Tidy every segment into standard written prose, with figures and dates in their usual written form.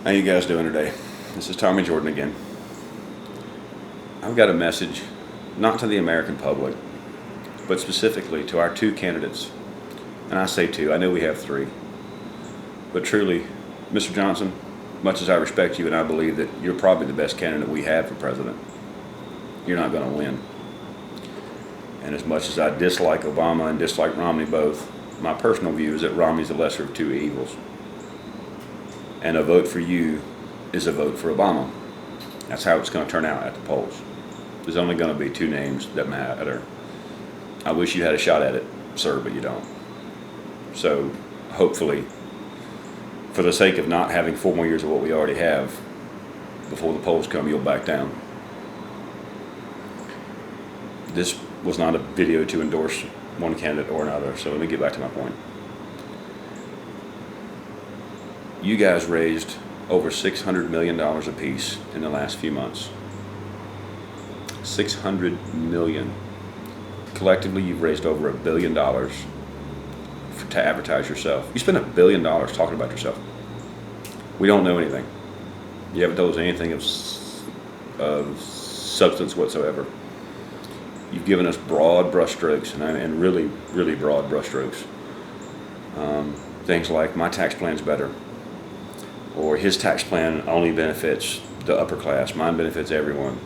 How you guys doing today? This is Tommy Jordan again. I've got a message, not to the American public, but specifically to our two candidates. And I say two, I know we have three. But truly, Mr. Johnson, much as I respect you and I believe that you're probably the best candidate we have for president, you're not going to win. And as much as I dislike Obama and dislike Romney both, my personal view is that Romney's the lesser of two evils. And a vote for you is a vote for Obama. That's how it's going to turn out at the polls. There's only going to be two names that matter. I wish you had a shot at it, sir, but you don't. So hopefully, for the sake of not having 4 more years of what we already have, before the polls come, you'll back down. This was not a video to endorse one candidate or another, so let me get back to my point. You guys raised over $600 million apiece in the last few months. $600 million. Collectively, you've raised over $1 billion to advertise yourself. You spend $1 billion talking about yourself. We don't know anything. You haven't told us anything of substance whatsoever. You've given us broad brushstrokes and really, really broad brushstrokes. Things like my tax plan's better, or his tax plan only benefits the upper class, mine benefits everyone.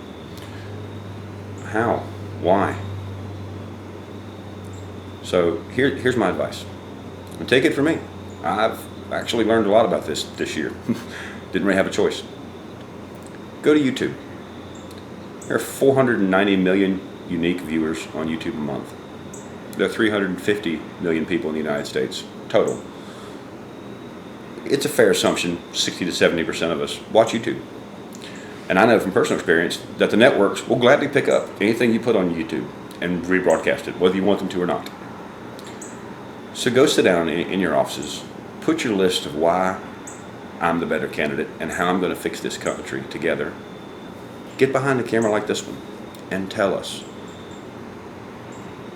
How? Why? So here's my advice. And take it from me. I've actually learned a lot about this year. Didn't really have a choice. Go to YouTube. There are 490 million unique viewers on YouTube a month. There are 350 million people in the United States total. It's a fair assumption 60 to 70% of us watch YouTube. And I know from personal experience that the networks will gladly pick up anything you put on YouTube and rebroadcast it, whether you want them to or not. So go sit down in your offices, put your list of why I'm the better candidate and how I'm going to fix this country together. Get behind the camera like this one and tell us.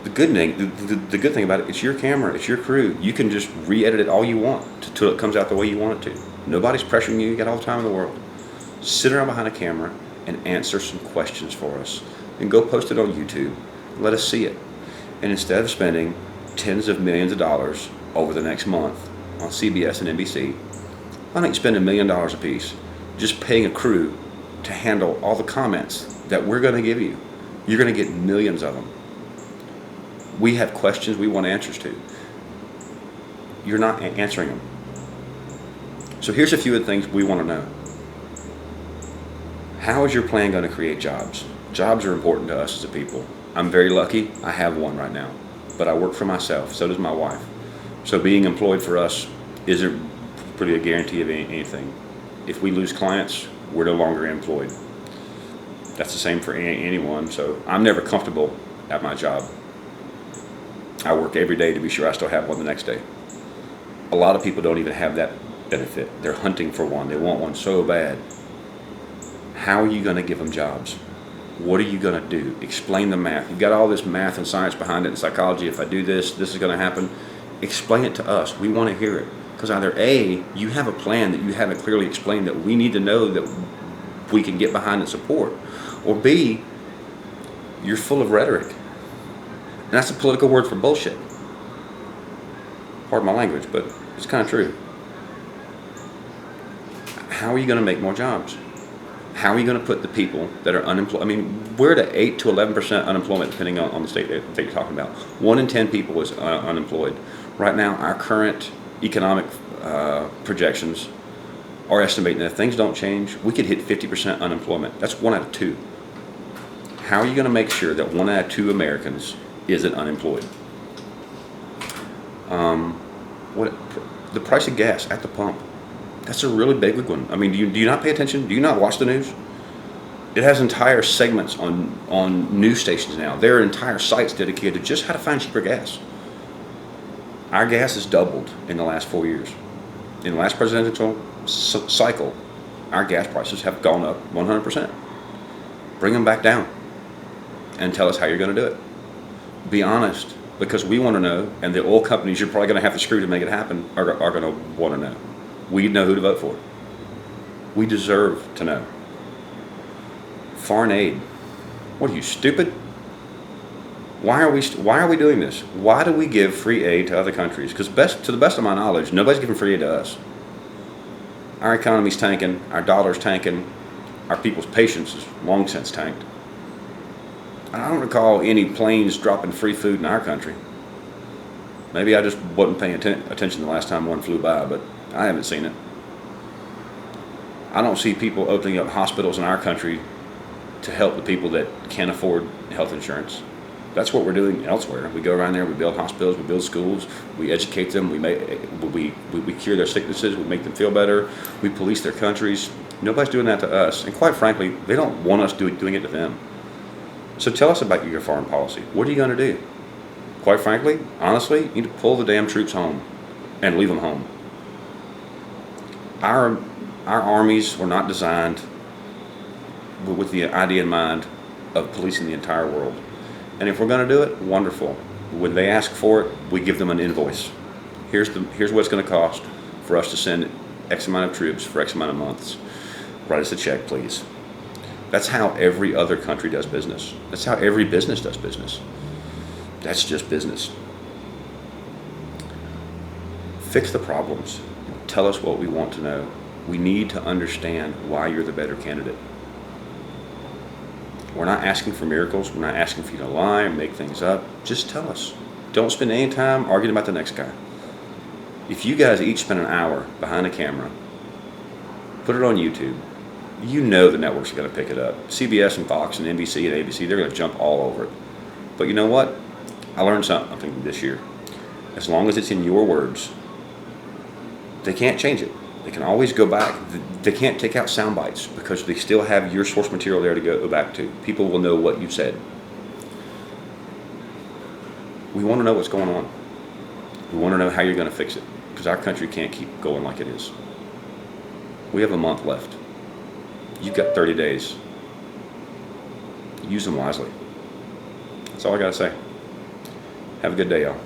The good thing about it, it's your camera, it's your crew. You can just re-edit it all you want till it comes out the way you want it to. Nobody's pressuring you. You got all the time in the world. Sit around behind a camera and answer some questions for us. And go post it on YouTube. Let us see it. And instead of spending tens of millions of dollars over the next month on CBS and NBC, why don't you spend $1 million a piece just paying a crew to handle all the comments that we're going to give you? You're going to get millions of them. We have questions we want answers to. You're not answering them. So here's a few of the things we want to know. How is your plan going to create jobs? Jobs are important to us as a people. I'm very lucky. I have one right now. But I work for myself. So does my wife. So being employed for us isn't pretty a guarantee of anything. If we lose clients, we're no longer employed. That's the same for anyone. So I'm never comfortable at my job. I work every day to be sure I still have one the next day. A lot of people don't even have that benefit. They're hunting for one. They want one so bad. How are you going to give them jobs? What are you going to do? Explain the math. You've got all this math and science behind it and psychology. If I do this, this is going to happen. Explain it to us. We want to hear it. Because either A, you have a plan that you haven't clearly explained that we need to know that we can get behind and support. Or B, you're full of rhetoric. And that's a political word for bullshit. Pardon my language, but it's kind of true. How are you going to make more jobs? How are you going to put the people that are unemployed? I mean, we're at 8 to 11% unemployment, depending on the state that you're talking about. 1 in 10 people is unemployed. Right now, our current economic projections are estimating that if things don't change, we could hit 50% unemployment. That's 1 out of 2. How are you going to make sure that 1 out of 2 Americans isn't unemployed? The price of gas at the pump. That's a really big one. I mean, do you not pay attention? Do you not watch the news? It has entire segments on news stations now. There are entire sites dedicated to just how to find cheaper gas. Our gas has doubled in the last 4 years. In the last presidential cycle, our gas prices have gone up 100%. Bring them back down and tell us how you're going to do it. Be honest, because we want to know, and the oil companies you're probably going to have to screw to make it happen are going to want to know. We know who to vote for. We deserve to know. Foreign aid. What are you, stupid? Why are we doing this? Why do we give free aid to other countries? Because to the best of my knowledge, nobody's giving free aid to us. Our economy's tanking, our dollar's tanking, our people's patience is long since tanked. I don't recall any planes dropping free food in our country. Maybe I just wasn't paying attention the last time one flew by, but I haven't seen it. I don't see people opening up hospitals in our country to help the people that can't afford health insurance. That's what we're doing elsewhere. We go around there, we build hospitals, we build schools, we educate them, we cure their sicknesses, we make them feel better, we police their countries. Nobody's doing that to us, and quite frankly, they don't want us doing it to them. So tell us about your foreign policy. What are you going to do? Quite frankly, honestly, you need to pull the damn troops home and leave them home. Our armies were not designed with the idea in mind of policing the entire world. And if we're going to do it, wonderful. When they ask for it, we give them an invoice. Here's what it's going to cost for us to send X amount of troops for X amount of months. Write us a check, please. That's how every other country does business. That's how every business does business. That's just business. Fix the problems. Tell us what we want to know. We need to understand why you're the better candidate. We're not asking for miracles. We're not asking for you to lie or make things up. Just tell us. Don't spend any time arguing about the next guy. If you guys each spend an hour behind a camera, put it on YouTube, you know the networks are going to pick it up. CBS and Fox and NBC and ABC, they're going to jump all over it. But you know what? I learned something this year. As long as it's in your words, they can't change it. They can always go back. They can't take out sound bites because they still have your source material there to go back to. People will know what you said. We want to know what's going on. We want to know how you're going to fix it because our country can't keep going like it is. We have a month left. You've got 30 days. Use them wisely. That's all I got to say. Have a good day, y'all.